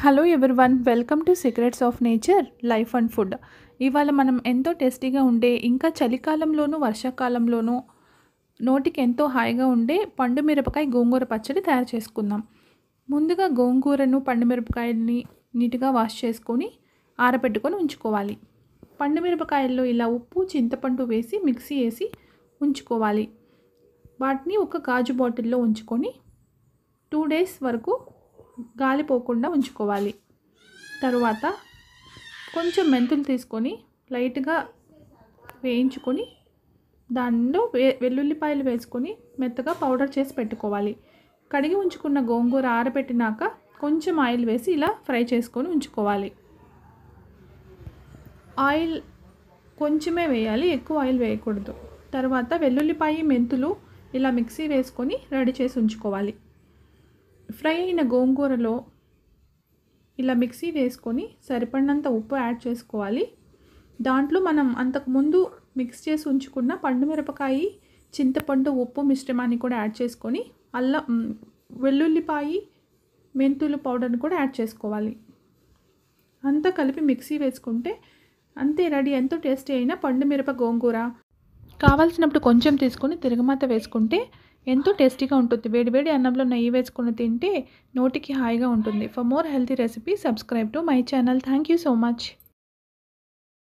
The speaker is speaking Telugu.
Hello everyone, welcome to secrets of nature life and food. ఇవాళ మనం ఎంతో టేస్టీగా ఉండే, ఇంకా చలికాలంలోనూ వర్షాకాలంలోనూ నోటికి ఎంతో హాయిగా ఉండే పండు మిరపకాయ గోంగూర పచ్చడి తయారు చేసుకుందాం. ముందుగా గోంగూరను, పండు మిరపకాయలని నీట్గా వాష్ చేసుకొని ఆరబెట్టుకొని ఉంచుకోవాలి. పండు మిరపకాయల్లో ఇలా ఉప్పు, చింతపండు వేసి మిక్సీ వేసి ఉంచుకోవాలి. వాటిని ఒక గాజు బాటిల్లో ఉంచుకొని 2 days వరకు గాలిపోకుండా ఉంచుకోవాలి. తరువాత కొంచెం మెంతులు తీసుకొని లైట్గా వేయించుకొని దానిలో వెల్లుల్లిపాయలు వేసుకొని మెత్తగా పౌడర్ చేసి పెట్టుకోవాలి. కడిగి ఉంచుకున్న గోంగూర ఆరబెట్టినాక కొంచెం ఆయిల్ వేసి ఇలా ఫ్రై చేసుకొని ఉంచుకోవాలి. ఆయిల్ కొంచెమే వేయాలి, ఎక్కువ ఆయిల్ వేయకూడదు. తర్వాత వెల్లుల్లిపాయ, మెంతులు ఇలా మిక్సీ వేసుకొని రెడీ చేసి ఉంచుకోవాలి. ఫ్రై అయిన గోంగూరలో ఇలా మిక్సీ వేసుకొని సరిపడినంత ఉప్పు యాడ్ చేసుకోవాలి. దాంట్లో మనం అంతకుముందు మిక్స్ చేసి ఉంచుకున్న పండు మిరపకాయ, చింతపండు, ఉప్పు మిశ్రమాన్ని కూడా యాడ్ చేసుకొని వెల్లుల్లిపాయ, మెంతులు పౌడర్ని కూడా యాడ్ చేసుకోవాలి. అంతా కలిపి మిక్సీ వేసుకుంటే అంతే రెడీ. ఎంతో టేస్టీ అయిన పండు మిరప గోంగూర. కావాల్సినప్పుడు కొంచెం తీసుకొని తిరగమాత వేసుకుంటే ఎంతో టేస్టీగా ఉంటుంది. వేడివేడి అన్నంలో నెయ్యి వేసుకొని తింటే నోటికి హాయిగా ఉంటుంది. For more healthy recipe subscribe to my channel. Thank you so much.